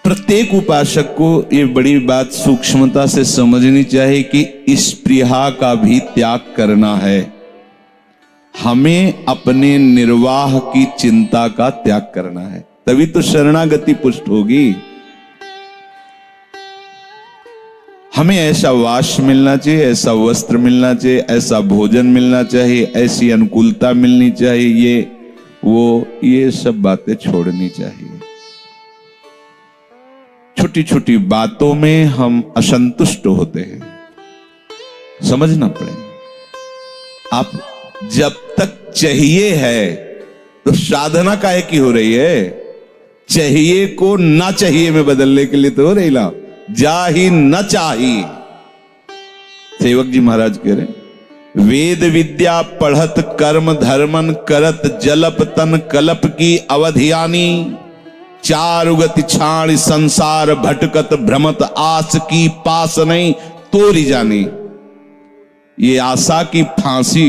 प्रत्येक उपासक को ये बड़ी बात सूक्ष्मता से समझनी चाहिए कि स्पृहा का भी त्याग करना है। हमें अपने निर्वाह की चिंता का त्याग करना है, तभी तो शरणागति पुष्ट होगी। हमें ऐसा वास मिलना चाहिए, ऐसा वस्त्र मिलना चाहिए, ऐसा भोजन मिलना चाहिए, ऐसी अनुकूलता मिलनी चाहिए, ये सब बातें छोड़नी चाहिए। छोटी छोटी बातों में हम असंतुष्ट होते हैं, समझना पड़ेगा। आप जब तक चाहिए है तो साधना काहे की हो रही है? चाहिए को ना चाहिए में बदलने के लिए तो हो रही ना, जा ही न चाहिए। सेवक जी महाराज कह रहे, वेद विद्या पढ़त कर्म धर्मन करत जलप तन कलप की अवधियानी, चारुगति छाण संसार भटकत भ्रमत आस की पास नहीं तोरी जानी। ये आशा की फांसी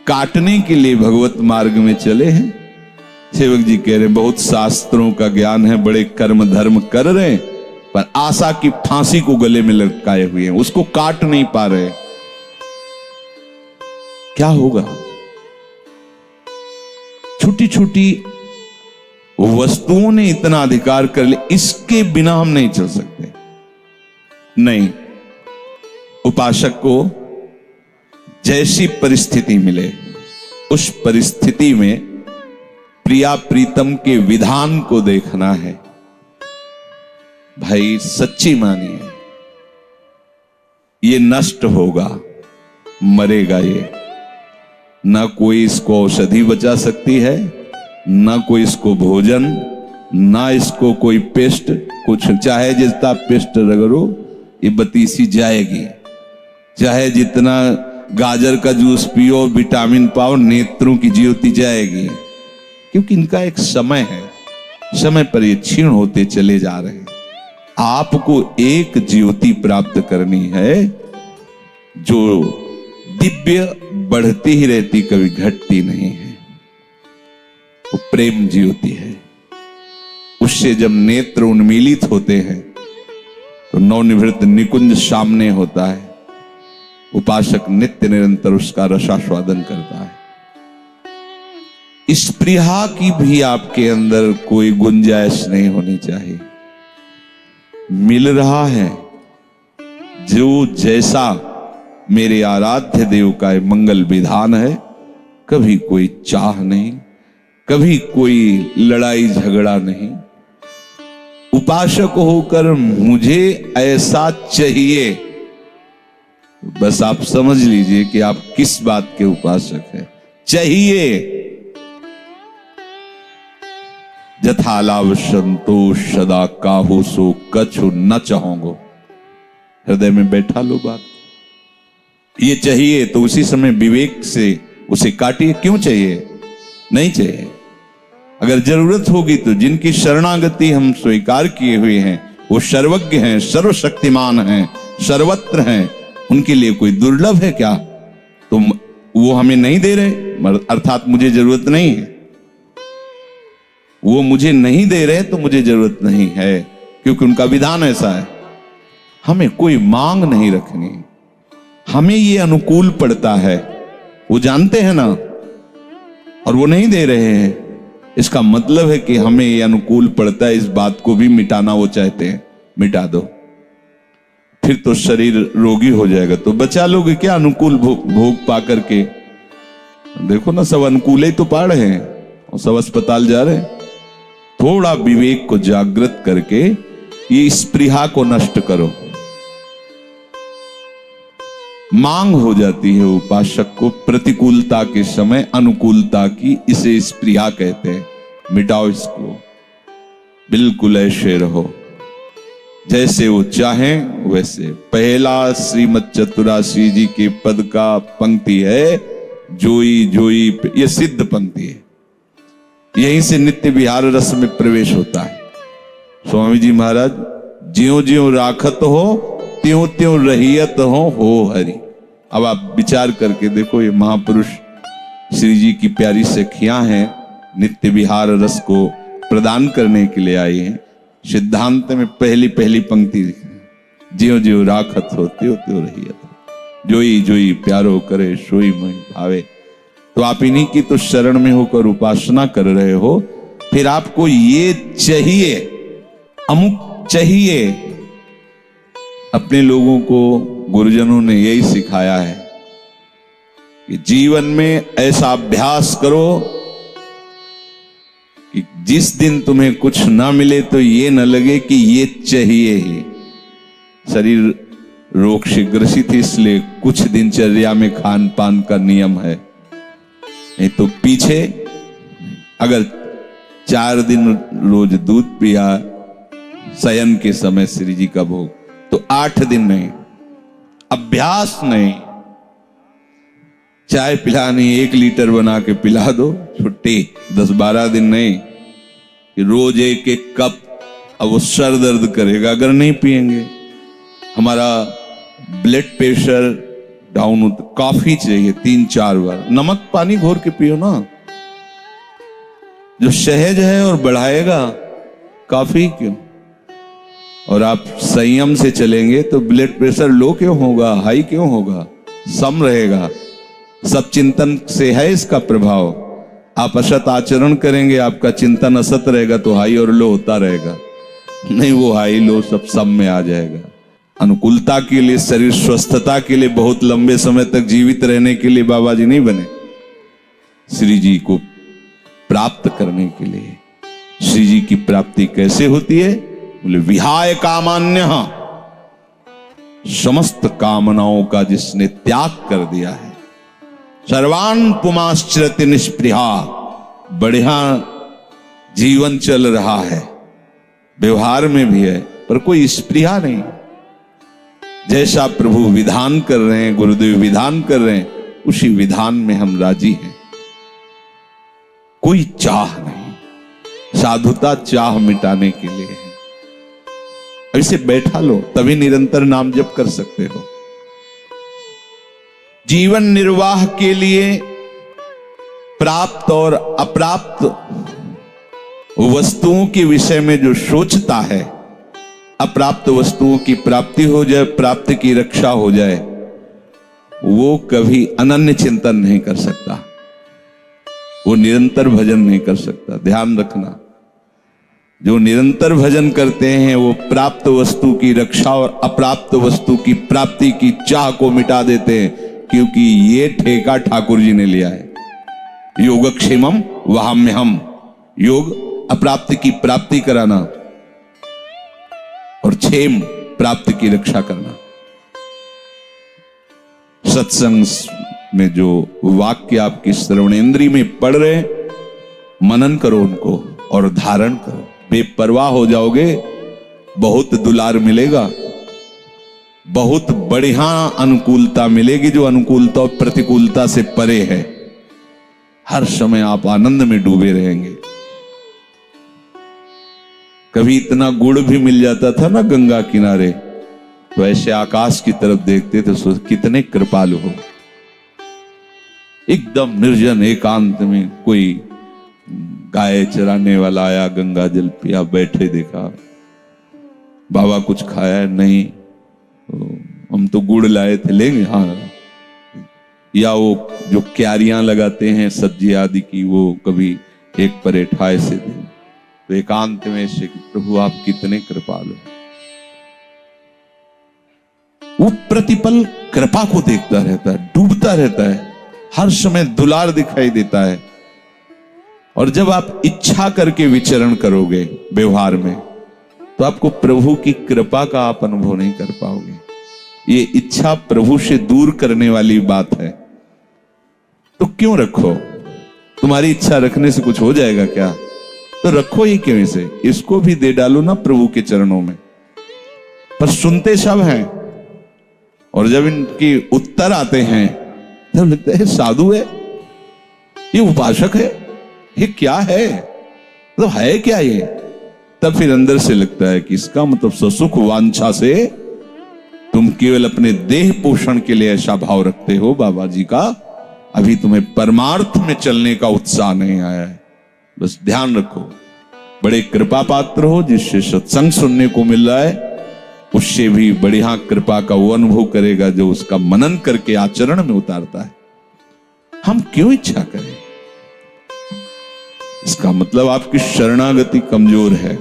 काटने के लिए भगवत मार्ग में चले हैं। सेवक जी कह रहे बहुत शास्त्रों का ज्ञान है, बड़े कर्म धर्म कर रहे हैं, पर आशा की फांसी को गले में लटकाए हुए हैं, उसको काट नहीं पा रहे। क्या होगा? छोटी छोटी वस्तुओं ने इतना अधिकार कर लिया, इसके बिना हम नहीं चल सकते। नहीं, उपासक को जैसी परिस्थिति मिले उस परिस्थिति में प्रिया प्रीतम के विधान को देखना है। भाई सच्ची मानिए, ये नष्ट होगा, मरेगा ये, ना कोई इसको औषधि बचा सकती है, ना कोई इसको भोजन, ना इसको कोई पेस्ट, कुछ चाहे जितना पेस्ट रगड़ो ये बतीसी जाएगी, चाहे जितना गाजर का जूस पियो, विटामिन पाओ, नेत्रों की ज्योति जाएगी, क्योंकि इनका एक समय है, समय पर ये क्षीण होते चले जा रहे हैं। आपको एक ज्योति प्राप्त करनी है जो दिव्य, बढ़ती ही रहती, कभी घटती नहीं है, वो प्रेम ज्योति है। उससे जब नेत्र उन्मीलित होते हैं तो नवनिवृत्त निकुंज सामने होता है। उपासक नित्य निरंतर उसका रसास्वादन करता है। स्पृहा की भी आपके अंदर कोई गुंजाइश नहीं होनी चाहिए। मिल रहा है जो जैसा मेरे आराध्य देव का मंगल विधान है, कभी कोई चाह नहीं, कभी कोई लड़ाई झगड़ा नहीं। उपासक होकर मुझे ऐसा चाहिए, बस आप समझ लीजिए कि आप किस बात के उपासक हैं। चाहिए जथालाभ संतोष सदा काहू सो कछु न चाहोगो, हृदय में बैठा लो बात। ये चाहिए तो उसी समय विवेक से उसे काटिए। क्यों चाहिए? नहीं चाहिए। अगर जरूरत होगी तो जिनकी शरणागति हम स्वीकार किए हुए हैं वो सर्वज्ञ हैं, सर्वशक्तिमान हैं, सर्वत्र हैं, उनके लिए कोई दुर्लभ है क्या? तो वो हमें नहीं दे रहे, अर्थात मुझे जरूरत नहीं है। वो मुझे नहीं दे रहे तो मुझे जरूरत नहीं है, क्योंकि उनका विधान ऐसा है। हमें कोई मांग नहीं रखनी, हमें ये अनुकूल पड़ता है, वो जानते हैं ना, और वो नहीं दे रहे हैं। इसका मतलब है कि हमें ये अनुकूल पड़ता है, इस बात को भी मिटाना वो चाहते हैं। मिटा दो, फिर तो शरीर रोगी हो जाएगा, तो बचा लोगे क्या अनुकूल भोग पा करके? देखो ना, सब अनुकूल ही तो पा रहे हैं और सब अस्पताल जा रहे हैं। थोड़ा विवेक को जागृत करके ये स्पृहा को नष्ट करो। मांग हो जाती है उपासक को प्रतिकूलता के समय अनुकूलता की, इसे स्पृहा कहते हैं। मिटाओ इसको, बिल्कुल ऐसे रहो जैसे वो चाहें वैसे। पहला श्रीमद चतुरासी जी के पद का पंक्ति है, जोई जोई, ये सिद्ध पंक्ति है। यहीं से नित्य विहार रस में प्रवेश होता है। स्वामी जी महाराज, ज्यों ज्यों राखत हो त्यों त्यों रहियत हो हरि। अब आप विचार करके देखो, ये महापुरुष श्री जी की प्यारी सखियां हैं, नित्य विहार रस को प्रदान करने के लिए आई हैं। सिद्धांत में पहली पहली पंक्ति, ज्यों ज्यों राखत हो त्यों त्यों रही, जोई जोई प्यारो करे सोई मैं भावे। तो आप इन्हीं की तो शरण में होकर उपासना कर रहे हो, फिर आपको ये चाहिए, अमुक चाहिए। अपने लोगों को गुरुजनों ने यही सिखाया है कि जीवन में ऐसा अभ्यास करो कि जिस दिन तुम्हें कुछ ना मिले तो ये न लगे कि ये चाहिए ही। शरीर रोग से ग्रसित है, इसलिए कुछ दिनचर्या में खान पान का नियम है, नहीं तो पीछे अगर 4 दिन रोज दूध पिया शयन के समय श्री जी का भोग, तो 8 दिन नहीं, अभ्यास नहीं। चाय पिलानी 1 लीटर बना के पिला दो, छुट्टी। 10-12 दिन नहीं कि रोज 1-1 कप, अब वो सर दर्द करेगा अगर नहीं पिएंगे। हमारा ब्लड प्रेशर डाउन हो तो कॉफी चाहिए 3-4 बार, नमक पानी घोर के पियो ना, जो सहज है और बढ़ाएगा, कॉफी क्यों। और आप संयम से चलेंगे तो ब्लड प्रेशर लो क्यों होगा, हाई क्यों होगा, सम रहेगा। सब चिंतन से है इसका प्रभाव। आप असत आचरण करेंगे, आपका चिंतन असत रहेगा तो हाई और लो होता रहेगा, नहीं वो हाई लो सब सम में आ जाएगा। अनुकूलता के लिए, शरीर स्वस्थता के लिए, बहुत लंबे समय तक जीवित रहने के लिए बाबा जी नहीं बने, श्री जी को प्राप्त करने के लिए। श्री जी की प्राप्ति कैसे होती है? बोले विहाय कामान्य, समस्त कामनाओं का जिसने त्याग कर दिया है, सर्वान पुमाश्चरति निष्पृहा, बढ़िया जीवन चल रहा है, व्यवहार में भी है पर कोई स्पृहा नहीं। जैसा प्रभु विधान कर रहे हैं, गुरुदेव विधान कर रहे हैं, उसी विधान में हम राजी हैं। कोई चाह नहीं, साधुता चाह मिटाने के लिए है। ऐसे बैठा लो तभी निरंतर नाम जप कर सकते हो। जीवन निर्वाह के लिए प्राप्त और अप्राप्त वस्तुओं के विषय में जो सोचता है, अप्राप्त वस्तुओं की प्राप्ति हो जाए, प्राप्त की रक्षा हो जाए, वो कभी अनन्य चिंतन नहीं कर सकता, वो निरंतर भजन नहीं कर सकता। ध्यान रखना, जो निरंतर भजन करते हैं वो प्राप्त वस्तु की रक्षा और अप्राप्त वस्तु की प्राप्ति की चाह को मिटा देते हैं, क्योंकि ये ठेका ठाकुर जी ने लिया है। योगक्षेमम वहाम्यहम, योग अप्राप्त की प्राप्ति कराना और क्षेम प्राप्त की रक्षा करना। सत्संग में जो वाक्य आपकी श्रवणेंद्री में पढ़ रहे, मनन करो उनको और धारण करो। बेपरवाह हो जाओगे, बहुत दुलार मिलेगा, बहुत बढ़िया अनुकूलता मिलेगी, जो अनुकूलता और प्रतिकूलता से परे है। हर समय आप आनंद में डूबे रहेंगे। कभी इतना गुड़ भी मिल जाता था ना गंगा किनारे, तो ऐसे आकाश की तरफ देखते थे, सोच कितने कृपालु हो। एकदम निर्जन एकांत में कोई गाय चराने वाला आया, गंगा जल पिया, बैठे देखा, बाबा कुछ खाया नहीं, हम तो गुड़ लाए थे, लेंगे हाँ। या वो जो क्यारियां लगाते हैं सब्जी आदि की, वो कभी एक परेठा ऐसे दे, तो एकांत में से प्रभु आप कितने कृपालु। वो प्रतिपल कृपा को देखता रहता है, डूबता रहता है, हर समय दुलार दिखाई देता है। और जब आप इच्छा करके विचरण करोगे व्यवहार में, तो आपको प्रभु की कृपा का आप अनुभव नहीं कर पाओगे। ये इच्छा प्रभु से दूर करने वाली बात है, तो क्यों रखो? तुम्हारी इच्छा रखने से कुछ हो जाएगा क्या? तो रखो ही क्यों इसे? इसको भी दे डालो ना प्रभु के चरणों में। पर सुनते सब हैं, और जब इनकी उत्तर आते हैं तब लगता है साधु है, ये उपासक है, ये क्या है, तो है क्या ये? तब फिर अंदर से लगता है कि इसका मतलब ससुख वांछा से तुम केवल अपने देह पोषण के लिए ऐसा भाव रखते हो बाबा जी का, अभी तुम्हें परमार्थ में चलने का उत्साह नहीं आया है। बस ध्यान रखो, बड़े कृपा पात्र हो, जिससे सत्संग सुनने को मिल रहा है, उससे भी बढ़िया कृपा का वो अनुभव करेगा जो उसका मनन करके आचरण में उतारता है। हम क्यों इच्छा करें? इसका मतलब आपकी शरणागति कमजोर है।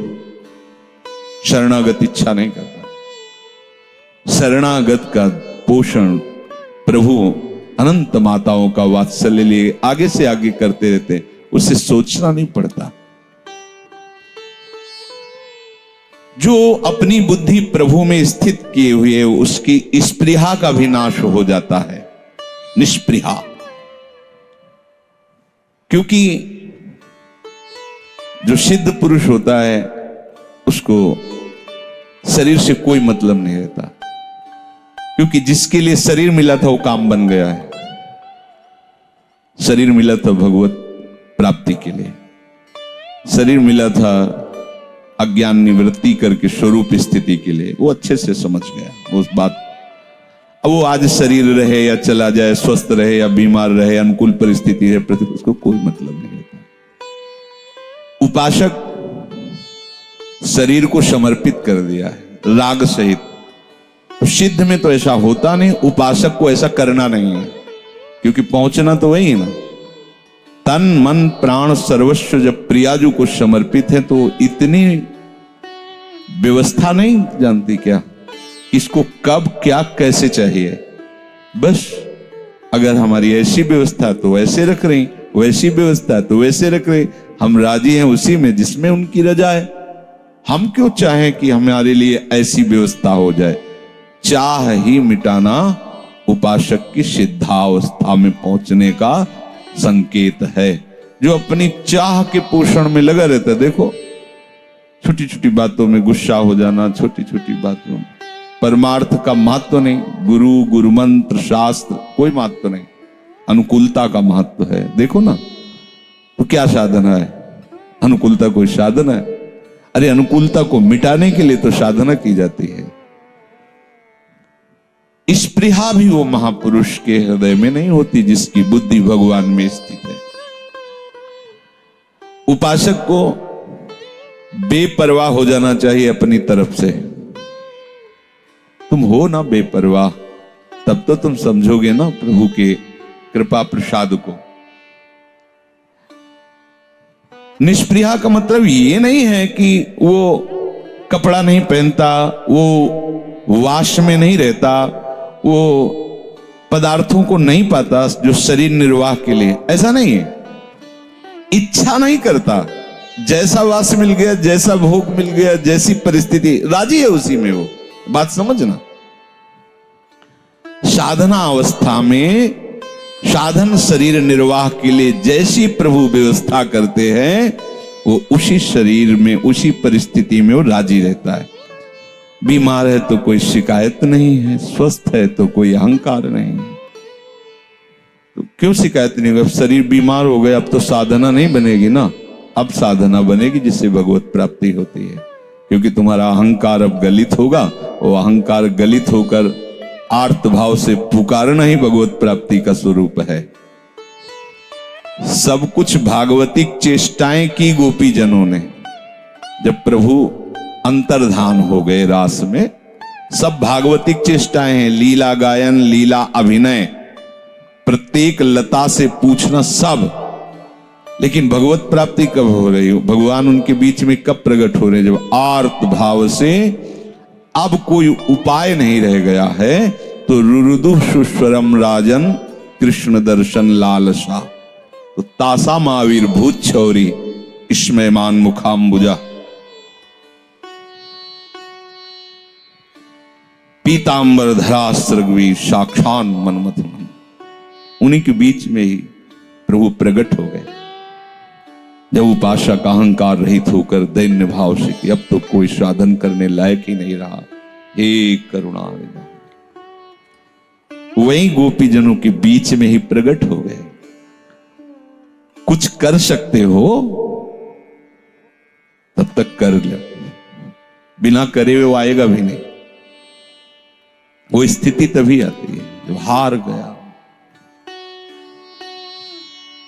शरणागति इच्छा नहीं करता। शरणागत का पोषण प्रभु अनंत माताओं का वात्सल्य लिए आगे से आगे करते रहते, उसे सोचना नहीं पड़ता। जो अपनी बुद्धि प्रभु में स्थित किए हुए उसकी स्पृहा का भी नाश हो जाता है, निष्पृहा। क्योंकि जो सिद्ध पुरुष होता है उसको शरीर से कोई मतलब नहीं रहता, क्योंकि जिसके लिए शरीर मिला था वो काम बन गया है। शरीर मिला था भगवत प्राप्ति के लिए, शरीर मिला था अज्ञान निवृत्ति करके स्वरूप स्थिति के लिए, वो अच्छे से समझ गया उस बात। अब वो आज शरीर रहे या चला जाए, स्वस्थ रहे या बीमार रहे, अनुकूल परिस्थिति है प्रति, उसको कोई मतलब नहीं रहता। उपासक शरीर को समर्पित कर दिया है राग सहित। तो सिद्ध में तो ऐसा होता नहीं, उपासक को ऐसा करना नहीं है, क्योंकि पहुंचना तो वही ना। तन मन प्राण सर्वस्व जब प्रियाजू को समर्पित है तो इतनी व्यवस्था नहीं जानती क्या, किसको कब क्या कैसे चाहिए। बस अगर हमारी ऐसी व्यवस्था तो वैसे रख रही, वैसी व्यवस्था तो वैसे रख रही, हम राजी हैं उसी में जिसमें उनकी रजा है। हम क्यों चाहें कि हमारे लिए ऐसी व्यवस्था हो जाए। चाह ही मिटाना उपासक की सिद्धावस्था में पहुंचने का संकेत है। जो अपनी चाह के पोषण में लगा रहता है, देखो छोटी छोटी बातों में गुस्सा हो जाना, छोटी छोटी बातों में परमार्थ का महत्व नहीं, गुरु गुरु मंत्र शास्त्र कोई महत्व नहीं, अनुकूलता का महत्व है। देखो ना, तो क्या साधना है? अनुकूलता कोई साधना है? अरे अनुकूलता को मिटाने के लिए तो साधना की जाती है। स्पृहा भी वो महापुरुष के हृदय में नहीं होती जिसकी बुद्धि भगवान में स्थित है। उपासक को बेपरवाह हो जाना चाहिए अपनी तरफ से। तुम हो ना बेपरवाह, तब तो तुम समझोगे ना प्रभु के कृपा प्रसाद को। निष्पृहा का मतलब ये नहीं है कि वो कपड़ा नहीं पहनता, वो वाश में नहीं रहता, वो पदार्थों को नहीं पाता जो शरीर निर्वाह के लिए, ऐसा नहीं है। इच्छा नहीं करता, जैसा वास मिल गया, जैसा भोग मिल गया, जैसी परिस्थिति, राजी है उसी में। वो बात समझना। साधना अवस्था में साधन शरीर निर्वाह के लिए जैसी प्रभु व्यवस्था करते हैं, वो उसी शरीर में उसी परिस्थिति में वो राजी रहता है। बीमार है तो कोई शिकायत नहीं है, स्वस्थ है तो कोई अहंकार नहीं है। तो क्यों शिकायत नहीं होगी? अब शरीर बीमार हो गया, अब तो साधना नहीं बनेगी ना। अब साधना बनेगी जिससे भगवत प्राप्ति होती है, क्योंकि तुम्हारा अहंकार अब गलित होगा। वो अहंकार गलित होकर आर्त भाव से पुकारना ही भगवत प्राप्ति का स्वरूप है। सब कुछ भागवतिक चेष्टाएं की गोपी जनों ने। जब प्रभु अंतर्धान हो गए रास में, सब भागवतिक चेष्टाएं हैं। लीला गायन, लीला अभिनय, प्रत्येक लता से पूछना, सब। लेकिन भगवत प्राप्ति कब हो रही हो? भगवान उनके बीच में कब प्रकट हो रहे? जब आर्त भाव से अब कोई उपाय नहीं रह गया है, तो रुरुदु सुस्वरम राजन कृष्ण दर्शन लालसा, तो तासा महावीर भूत छौरी स्मयमान मुखाम्बुजा। पीतांबर धरा सृगवी साक्षान मनमथ मन। उन्हीं के बीच में ही प्रभु प्रकट हो गए। जब उपासक अहंकार रहित होकर दैन्य भाव से कि अब तो कोई साधन करने लायक ही नहीं रहा, हे करुणा, वही गोपी जनों के बीच में ही प्रकट हो गए। कुछ कर सकते हो तब तक कर लो, बिना करे हुए वो आएगा भी नहीं। वो स्थिति तभी आती है जब हार गया।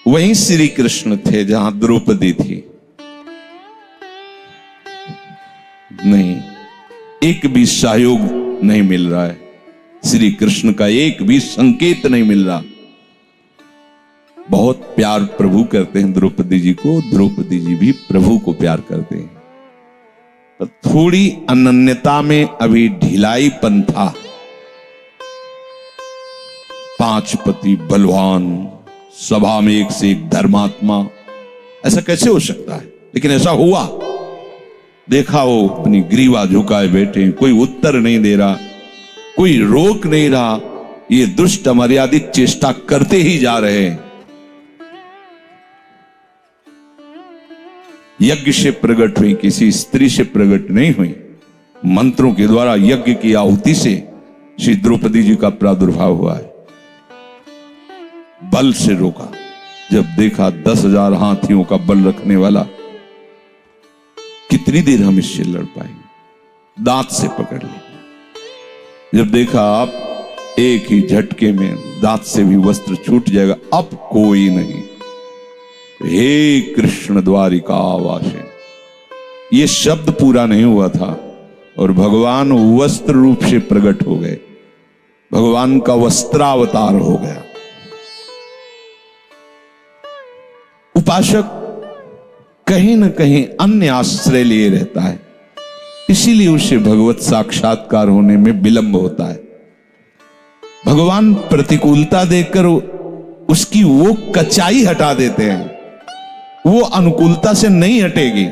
वहीं श्री कृष्ण थे जहां द्रौपदी थी। नहीं, एक भी सहयोग नहीं मिल रहा है, श्री कृष्ण का एक भी संकेत नहीं मिल रहा। बहुत प्यार प्रभु करते हैं द्रौपदी जी को, द्रौपदी जी भी प्रभु को प्यार करते हैं, पर थोड़ी अनन्यता में अभी ढिलाईपन था। 5 पति बलवान, सभा में एक से एक धर्मात्मा, ऐसा कैसे हो सकता है? लेकिन ऐसा हुआ। देखा वो अपनी ग्रीवा झुकाए बैठे, कोई उत्तर नहीं दे रहा, कोई रोक नहीं रहा, ये दुष्ट अमर्यादित चेष्टा करते ही जा रहे हैं। यज्ञ से प्रकट हुई, किसी स्त्री से प्रकट नहीं हुई, मंत्रों के द्वारा यज्ञ की आहुति से श्री द्रौपदी जी का प्रादुर्भाव हुआ है। बल से रोका। जब देखा 10,000 हाथियों का बल रखने वाला, कितनी देर हम इससे लड़ पाएंगे? दांत से पकड़ लिया। जब देखा आप एक ही झटके में दांत से भी वस्त्र छूट जाएगा, अब कोई नहीं। हे कृष्ण द्वारिका वासे, ये शब्द पूरा नहीं हुआ था और भगवान वस्त्र रूप से प्रकट हो गए, भगवान का वस्त्रावतार हो गया। उपासक कहीं न कहीं अन्य आश्रय लिए रहता है, इसीलिए उसे भगवत साक्षात्कार होने में विलंब होता है। भगवान प्रतिकूलता देकर उसकी वो कचाई हटा देते हैं, वो अनुकूलता से नहीं हटेगी।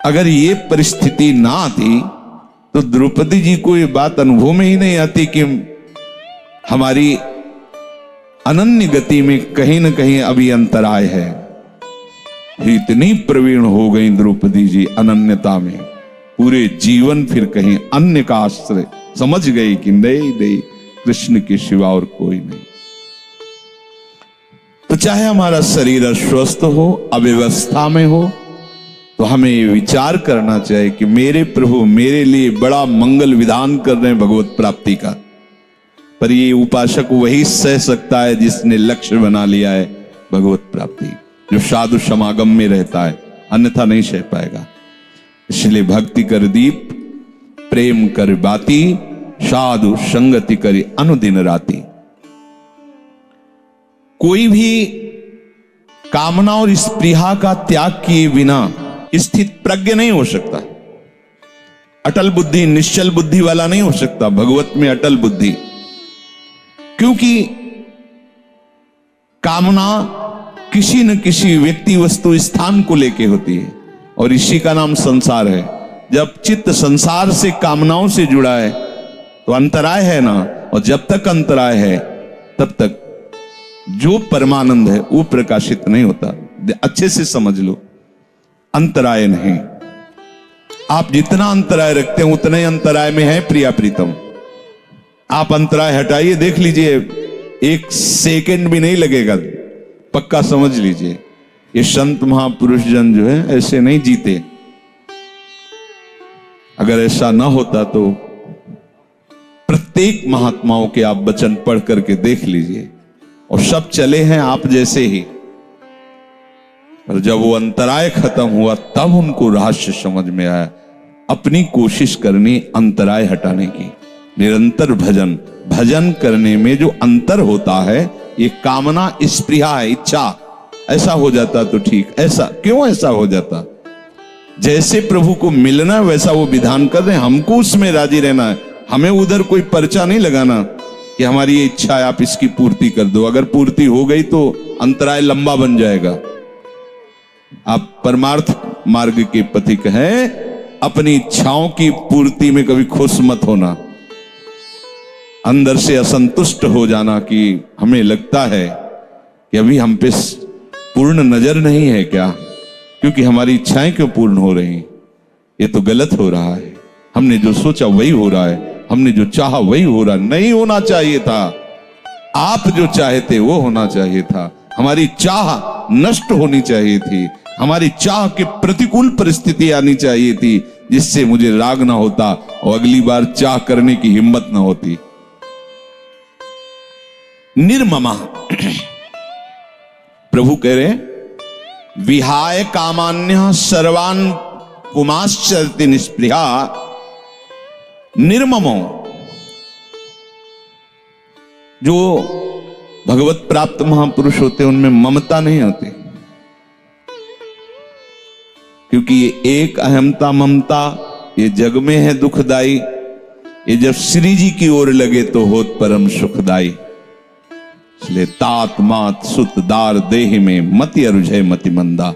अगर ये परिस्थिति ना आती तो द्रौपदी जी को ये बात अनुभव में ही नहीं आती कि हमारी अनन्य गति में कहीं न कहीं अभी अंतराय है। इतनी प्रवीण हो गई द्रौपदी जी अनन्यता में, पूरे जीवन फिर कहीं अन्य का आश्रय समझ गई कि नहीं नहीं, कृष्ण के सिवा और कोई नहीं। तो चाहे हमारा शरीर अस्वस्थ हो, अव्यवस्था में हो, तो हमें ये विचार करना चाहिए कि मेरे प्रभु मेरे लिए बड़ा मंगल विधान कर रहे हैं भगवत प्राप्ति का। पर ये उपासक वही सह सकता है जिसने लक्ष्य बना लिया है भगवत प्राप्ति, जो साधु समागम में रहता है, अन्यथा नहीं सह पाएगा। इसलिए भक्ति कर दीप, प्रेम कर बाती, साधु संगति करी अनुदिन राती। कोई भी कामना और स्पृहा का त्याग किए बिना स्थित प्रज्ञ नहीं हो सकता, अटल बुद्धि निश्चल बुद्धि वाला नहीं हो सकता भगवत में अटल बुद्धि। क्योंकि कामना किसी न किसी व्यक्ति वस्तु स्थान को लेके होती है और इसी का नाम संसार है। जब चित्त संसार से कामनाओं से जुड़ा है तो अंतराय है ना, और जब तक अंतराय है तब तक जो परमानंद है वो प्रकाशित नहीं होता। अच्छे से समझ लो, अंतराय नहीं। आप जितना अंतराय रखते हैं उतना ही अंतराय में है प्रिया प्रीतम। आप अंतराय हटाइए, देख लीजिए, 1 सेकंड भी नहीं लगेगा, पक्का समझ लीजिए। ये संत महापुरुष जन जो है ऐसे नहीं जीते। अगर ऐसा ना होता तो प्रत्येक महात्माओं के आप वचन पढ़ करके देख लीजिए, और सब चले हैं आप जैसे ही। पर जब वो अंतराय खत्म हुआ तब उनको रहस्य समझ में आया, अपनी कोशिश करनी अंतराय हटाने की। निरंतर भजन, भजन करने में जो अंतर होता है, ये कामना स्पृहा है, इच्छा। ऐसा हो जाता तो ठीक, ऐसा क्यों ऐसा हो जाता? जैसे प्रभु को मिलना वैसा वो विधान कर रहे हैं, हमको उसमें राजी रहना है। हमें उधर कोई पर्चा नहीं लगाना कि हमारी ये इच्छा है आप इसकी पूर्ति कर दो। अगर पूर्ति हो गई तो अंतराय लंबा बन जाएगा। आप परमार्थ मार्ग के पथिक हैं, अपनी इच्छाओं की पूर्ति में कभी खुश मत होना। अंदर से असंतुष्ट हो जाना कि हमें लगता है कि अभी हम पे पूर्ण नजर नहीं है क्या, क्योंकि हमारी इच्छाएं क्यों पूर्ण हो रही, ये तो गलत हो रहा है। हमने जो सोचा वही हो रहा है, हमने जो चाहा वही हो रहा, नहीं होना चाहिए था। आप जो चाहते वो होना चाहिए था। हमारी चाह नष्ट होनी चाहिए थी, हमारी चाह के प्रतिकूल परिस्थिति आनी चाहिए थी, जिससे मुझे राग ना होता और अगली बार चाह करने की हिम्मत ना होती। निर्ममा प्रभु कह रहे विहाय कामान्य सर्वान पुमाश्चरति निस्पृहा निर्ममो। जो भगवत प्राप्त महापुरुष होते हैं उनमें ममता नहीं होती, क्योंकि ये एक अहमता ममता ये जग में है दुखदाई। ये जब श्री जी की ओर लगे तो होत परम सुखदाई। इसलिए तात मात सुत दार देह में मति अरुझय मति मंदा।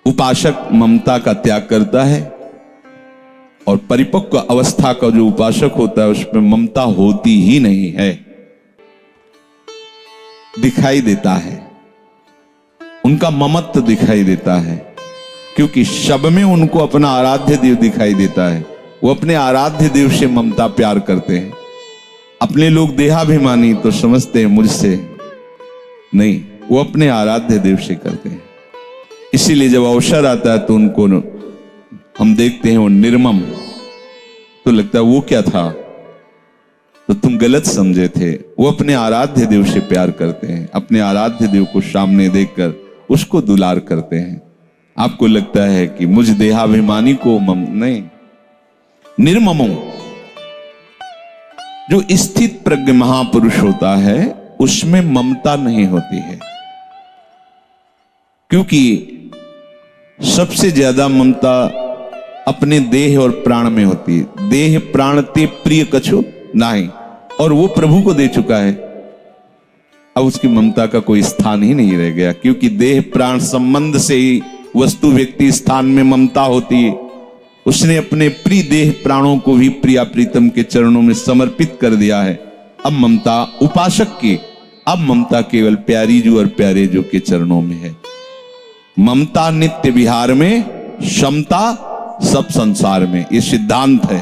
उपासक ममता का त्याग करता है और परिपक्व अवस्था का जो उपासक होता है उसमें ममता होती ही नहीं है। दिखाई देता है, उनका ममत्व दिखाई देता है, क्योंकि शब में उनको अपना आराध्य देव दिखाई देता है। वो अपने आराध्य देव से ममता प्यार करते हैं। अपने लोग देहाभिमानी तो समझते हैं मुझसे, नहीं, वो अपने आराध्य देव से करते हैं। इसीलिए जब अवसर आता है तो उनको हम देखते हैं वो निर्मम, तो लगता है वो क्या था, तो तुम गलत समझे थे। वो अपने आराध्य देव से प्यार करते हैं, अपने आराध्य देव को सामने देखकर उसको दुलार करते हैं। आपको लगता है कि मुझ देहाभिमानी को नहीं, निर्ममो। जो स्थित प्रज्ञ महापुरुष होता है उसमें ममता नहीं होती है, क्योंकि सबसे ज्यादा ममता अपने देह और प्राण में होती है। देह प्राण ते प्रिय कछु नहीं, और वो प्रभु को दे चुका है। अब उसकी ममता का कोई स्थान ही नहीं रह गया, क्योंकि देह प्राण संबंध से ही वस्तु व्यक्ति स्थान में ममता होती है। उसने अपने प्रिय देह प्राणों को भी प्रिया प्रीतम के चरणों में समर्पित कर दिया है। अब ममता उपासक की, अब ममता केवल प्यारी जो और प्यारे जो के चरणों में है। ममता नित्य विहार में, क्षमता सब संसार में, ये सिद्धांत है।